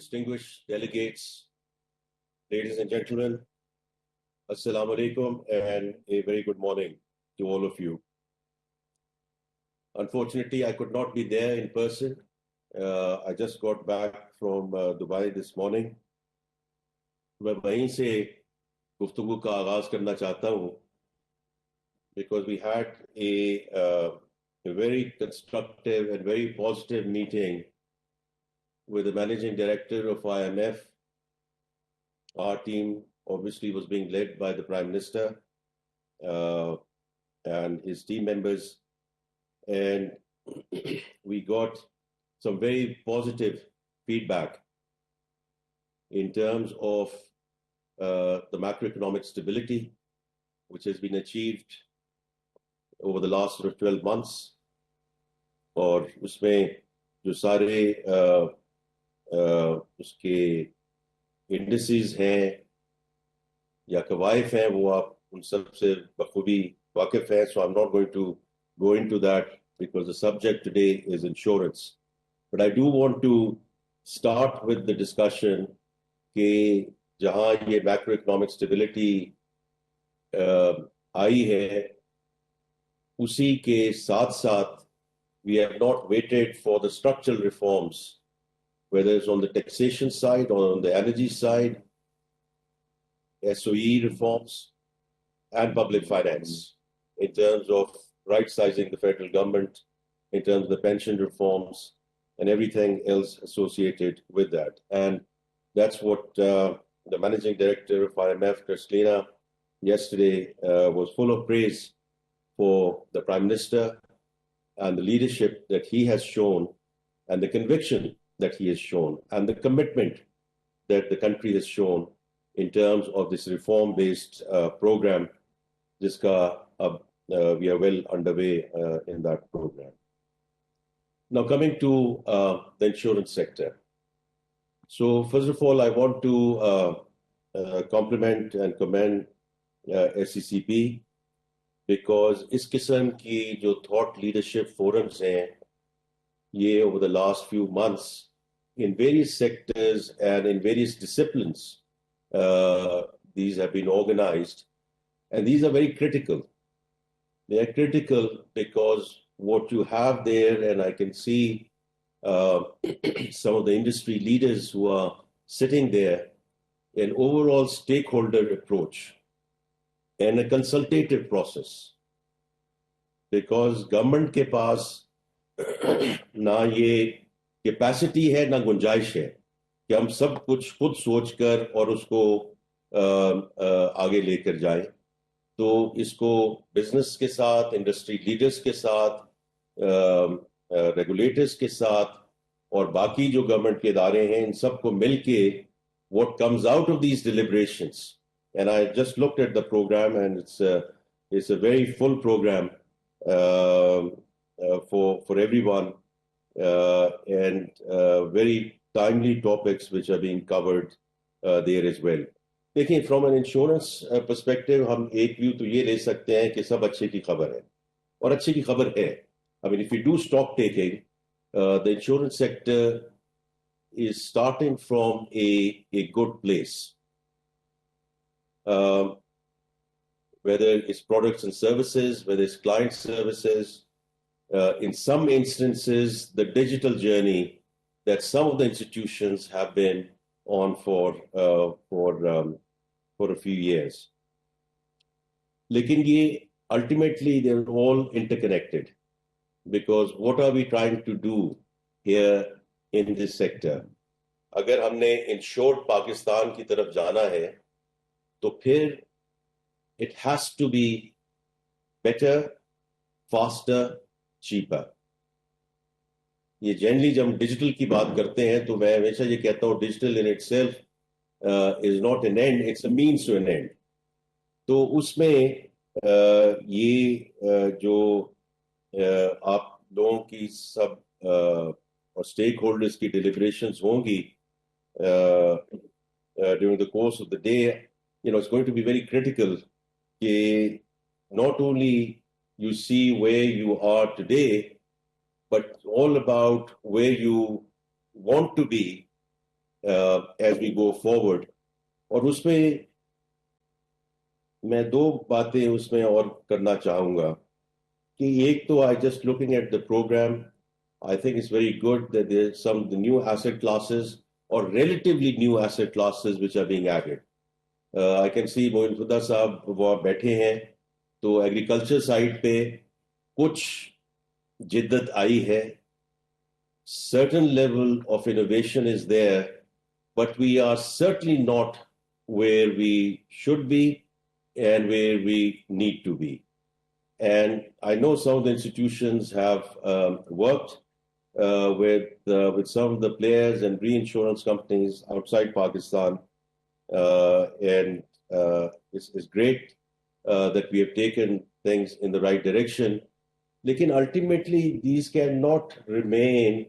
distinguished delegates, ladies and gentlemen, Assalamu alaikum and a very good morning to all of you. Unfortunately, I could not be there in person. I just got back from Dubai this morning. मैं वहीं से गुफ्तगू का आगाज करना चाहता हूँ because we had a very constructive and very positive meeting with the managing director of IMF. Our team obviously was being led by the Prime Minister and his team members, and we got some very positive feedback in terms of the macroeconomic stability which has been achieved over the last 12 months. और उसमें जो सारे उसके indices हैं या कवायफ हैं वो आप उन सब से बखूबी वाकिफ हैं. So I'm not going to go into that because the subject today is insurance. But I do want to start with the discussion कि जहाँ ये macroeconomic stability आई है उसी के साथ साथ we have not waited for the structural reforms, whether it's on the taxation side or on the energy side, SOE reforms, and public finance, in terms of right-sizing the federal government, in terms of the pension reforms, and everything else associated with that. And that's what the Managing Director of IMF, Kristalina, yesterday was full of praise for the Prime Minister and the leadership that he has shown and the conviction that he has shown and the commitment that the country has shown in terms of this reform-based program. Jiska we are well underway in that program. Now coming to the insurance sector. So first of all, I want to compliment and commend SCCP because इस किस्म की जो thought leadership forums हैं ये over the last few months in various sectors and in various disciplines these have been organized, and these are very critical. They are critical because what you have there, and I can see some of the industry leaders who are sitting there, an overall stakeholder approach and a consultative process, because government के पास ना ये capacity है ना गुंजाइश है कि हम सब कुछ खुद सोचकर और उसको आगे लेकर जाएं. तो इसको बिजनेस के साथ, इंडस्ट्री लीडर्स के साथ, रेगुलेटर्स के साथ और बाकी जो गवर्नमेंट के इदारे हैं इन सबको मिलके what comes out of these deliberations. And I just looked at the program, and it's a very full program for everyone, and very timely topics which are being covered there as well. देखिए, from an insurance perspective, हम एक view तो ये ले सकते हैं कि सब अच्छे की खबर है, और अच्छे की खबर है. I mean, if we do stock taking, the insurance sector is starting from a good place. Whether it's products and services, whether it's client services, in some instances, the digital journey that some of the institutions have been on for a few years. लेकिन ये ultimately they're all interconnected, because what are we trying to do here in this sector? अगर हमने insured Pakistan की तरफ जाना है तो फिर it has to be better, faster, cheaper. ये जनरली जब हम डिजिटल की बात करते हैं तो मैं हमेशा ये कहता हूँ digital in itself is not an end, it's a means to an end. तो उसमें ये जो आप लोगों की सब और स्टेक होल्डर्स की डिलिब्रेशंस होंगी during the course of the day, it's going to be very critical that not only you see where you are today, but all about where you want to be as we go forward. और उसमें मैं दो बातें उसमें और करना चाहूँगा कि एक तो I just looking at the program, I think it's very good that there's some the new asset classes or relatively new asset classes which are being added. I can see Moin खुदा साहब वो बैठे हैं तो एग्रीकल्चर साइड पे कुछ जिद्दत आई है. Certain level of innovation is there, but we are certainly not where we should be and where we need to be. And I know some of the institutions have worked with some of the players and reinsurance companies outside Pakistan, and it's great that we have taken things in the right direction. Lekin ultimately, these cannot remain,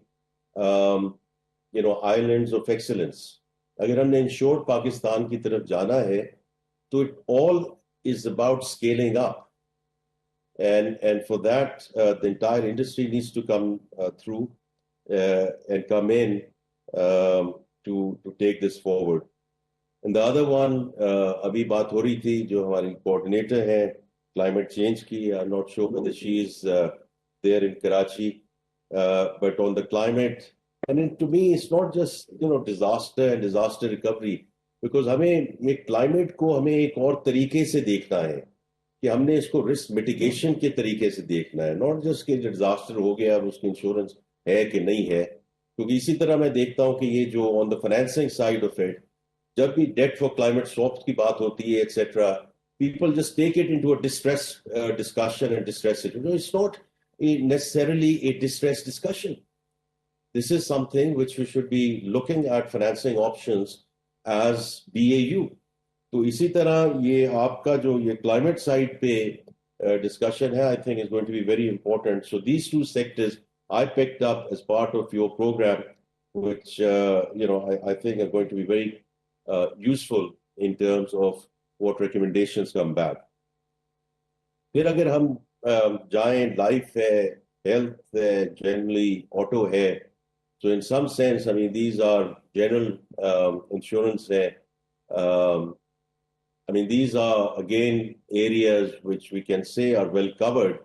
islands of excellence. अगर हमने insured Pakistan की तरफ जाना है, तो it all is about scaling up. And for that, the entire industry needs to come through and come in to take this forward. And the other one, अभी बात हो रही थी जो हमारी coordinator है climate change की, I'm not sure whether she is there in Karachi, but on the climate, and to me, it's not just disaster and disaster recovery, because हमें ये climate को हमें एक और तरीके से देखना है कि हमने इसको रिस्क मिटिगेशन के तरीके से देखना है, नॉट जस्ट कि डिजास्टर हो गया और उसकी इंश्योरेंस है कि नहीं है. क्योंकि इसी तरह मैं देखता हूं कि ये जो on the financing side of it, जब भी डेट फॉर क्लाइमेट स्वैप्स की बात होती है etcetera, people just take it into a distress discussion and distress it. It's not necessarily a distress discussion. This is something which we should be looking at financing options as BAU. तो इसी तरह ये आपका जो ये climate side पे discussion है, I think is going to be very important. So these two sectors I picked up as part of your program, which I think are going to be very useful in terms of what recommendations come back. फिर अगर हम जाएं, life है, health है, generally auto है, so in some sense, I mean, these are general insurance है. I mean, these are again areas which we can say are well covered,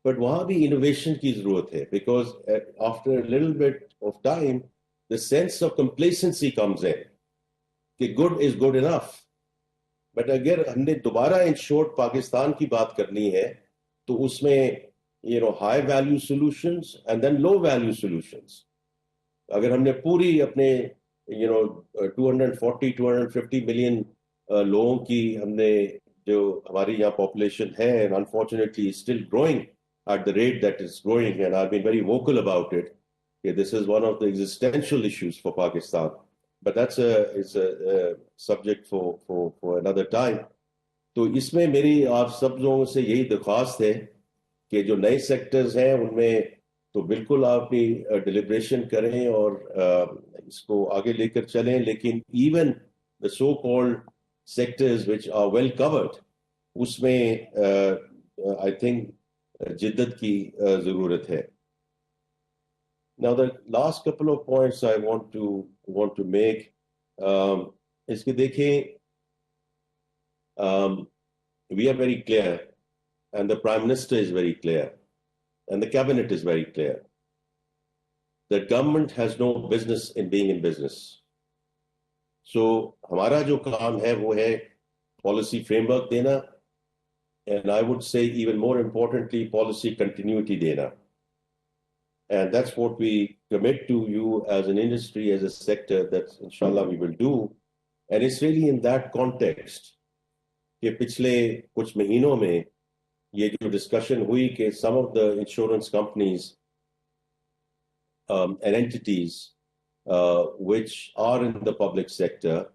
but वहाँ भी innovation की ज़रूरत है, because after a little bit of time, the sense of complacency comes in, कि good is good enough. But अगर हमने दोबारा insured Pakistan की बात करनी है, तो उसमें high value solutions and then low value solutions. अगर हमने पूरी अपने 240-250 million लोगों की हमने जो हमारी यहाँ population है, and unfortunately is still growing at the rate that it's growing, and I've been very vocal about it. Okay, this is one of the existential issues for Pakistan, but that's a subject for another time. तो इसमें मेरी आप सब लोगों से यही दरख्वास्त है कि जो नए सेक्टर्स हैं उनमें तो बिल्कुल आप भी डिलिब्रेशन करें और इसको आगे लेकर चलें, लेकिन even the so called sectors which are well covered, उसमें आई थिंक जिद्दत की जरूरत है. Now the last couple of points I want to make, इसके देखें, we are very clear, and the Prime Minister is very clear, and the Cabinet is very clear, that government has no business in being in business. So हमारा जो काम है वो है policy framework देना, and I would say even more importantly policy continuity देना. And that's what we commit to you as an industry, as a sector, that inshallah we will do. And it's really in that context कि पिछले कुछ महीनों में ये जो discussion हुई कि some of the insurance companies and entities which are in the public sector,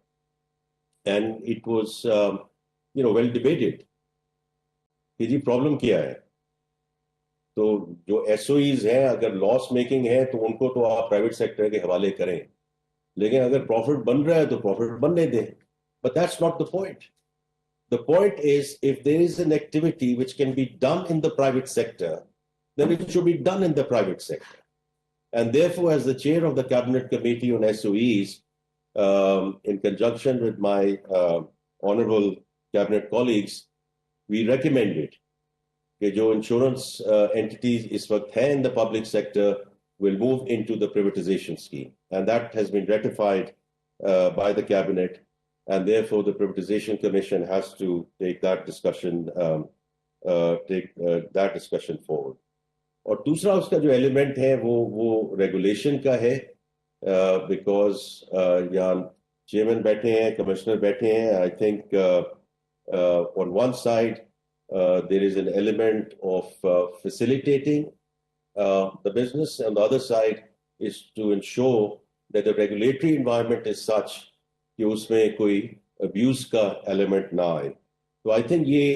and it was well debated कि जी प्रॉब्लम क्या है. तो जो एसओईज हैं अगर लॉस मेकिंग है तो उनको तो आप प्राइवेट सेक्टर के हवाले करें, लेकिन अगर प्रॉफिट बन रहा है तो प्रॉफिट बनने दें. But that's not the point. The point is if there is an activity which can be done in the private sector, then it should be done in the private sector. And therefore, as the chair of the Cabinet Committee on SOEs, in conjunction with my honorable cabinet colleagues, we recommended कि जो insurance entities इस वक्त हैं in the public sector will move into the privatization scheme, and that has been ratified by the cabinet, and therefore the privatization commission has to take that discussion forward. और दूसरा उसका जो element है वो regulation का है, because यहाँ chairman बैठे हैं, कमिश्नर बैठे हैं. I think on one side there is an element of facilitating the business, and the other side is to ensure that the regulatory environment is such कि उसमें कोई abuse का element ना आए. So I think ये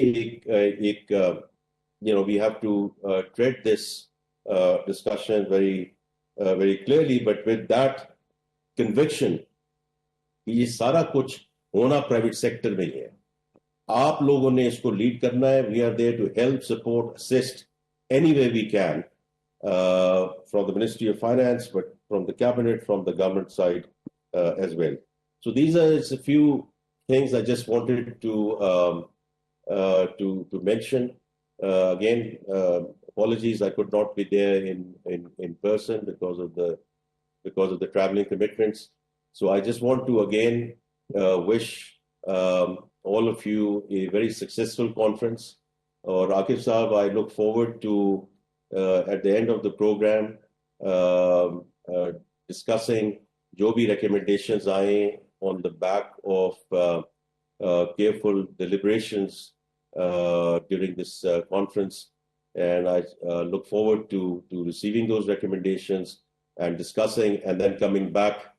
एक we have to tread this discussion very clearly, but with that conviction कि ये सारा कुछ होना प्राइवेट सेक्टर में ही है. आप लोगों ने इसको लीड करना है. We are there to help, support, assist any way we can from the ministry of finance, but from the cabinet, from the government side as well. So these are a few things I just wanted to mention. Again, apologies I could not be there in person because of the traveling commitments. So I just want to again wish all of you a very successful conference. Or Aqib Saab, I look forward to at the end of the program discussing जो भी recommendations आए on the back of careful deliberations during this conference, and I look forward to receiving those recommendations and discussing, and then coming back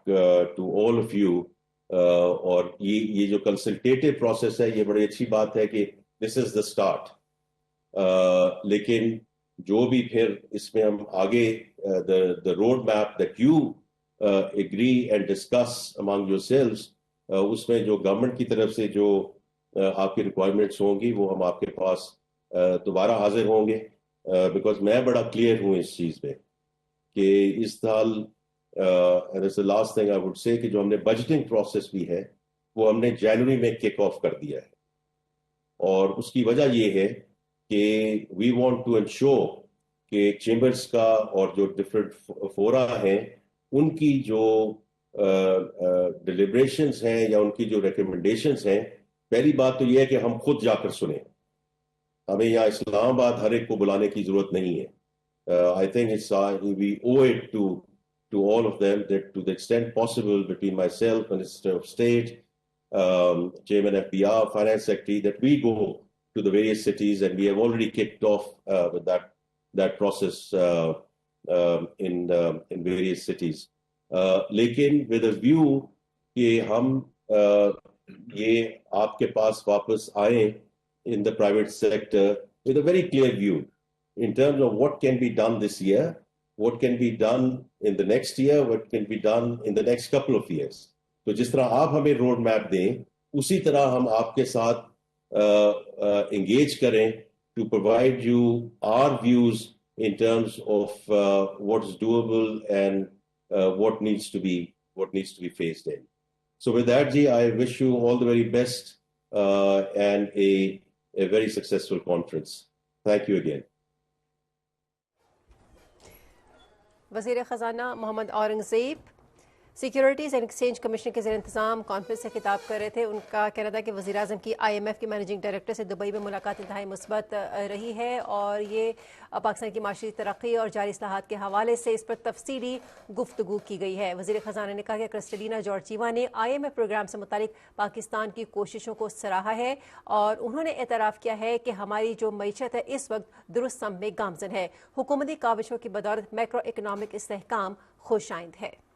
to all of you. और ये जो consultative process है, ये बड़ी अच्छी बात है कि दिस इज द स्टार्ट. लेकिन जो भी फिर इसमें हम आगे the road map that you agree and discuss among yourselves, उसमें जो गवर्नमेंट की तरफ से जो आपकी रिक्वायरमेंट्स होंगी वो हम आपके पास दोबारा हाजिर होंगे. बिकॉज मैं बड़ा क्लियर हूँ इस चीज़ में कि इस साल and it's the last thing I would say कि जो हमने बजटिंग प्रोसेस भी है वो हमने जनवरी में किक ऑफ कर दिया है. और उसकी वजह ये है कि वी वांट टू इंश्योर कि चेंबर्स का और जो डिफरेंट फोरा हैं उनकी जो डिलिब्रेशंस हैं या उनकी जो रिकमेंडेशंस हैं, पहली बात तो ये है कि हम खुद जाकर सुने. हमें यहाँ इस्लामाबाद हर एक को बुलाने की जरूरत नहीं है. I think it's we owe it to all of them, that to the extent possible between myself, Minister of State, Chairman FBR, Finance Secretary, that we go to the various cities, and we have already kicked off with that process in various cities. लेकिन with a view कि हम ये आपके पास वापस आए in the private sector with a very clear view in terms of what can be done this year, what can be done in the next year, what can be done in the next couple of years. तो जिस तरह आप हमें road map दें, उसी तरह हम आपके साथ engage करें to provide you our views in terms of what's doable and what needs to be faced in. So with that, Ji, I wish you all the very best and a very successful conference. Thank you again. वज़ीर ख़ज़ाना Mohammad Aurangzeb securities and exchange commission के ज़ेर इंतज़ाम conference से खिताब कर रहे थे. उनका कहना था कि वज़ीर आज़म की IMF के मैनेजिंग डायरेक्टर से दुबई में मुलाकात इंतहाई मुस्बत रही है, और ये पाकिस्तान की माशी तरक्की और जारी इस्लाहात के हवाले से इस पर तफसीली गुफ्तगू की गई है. वज़ीर ख़ज़ाना ने कहा कि क्रिस्टलिना जॉर्जीवा ने IMF प्रोग्राम से मुतालिक पाकिस्तान की कोशिशों को सराहा है, और उन्होंने एतराफ़ किया है कि हमारी जो मईशत है इस वक्त दुरुस्त सम में गामज़न है. हुकूमती काविशों की बदौलत मैक्रो इकनॉमिक इस्तेहकाम खुश आइंद है.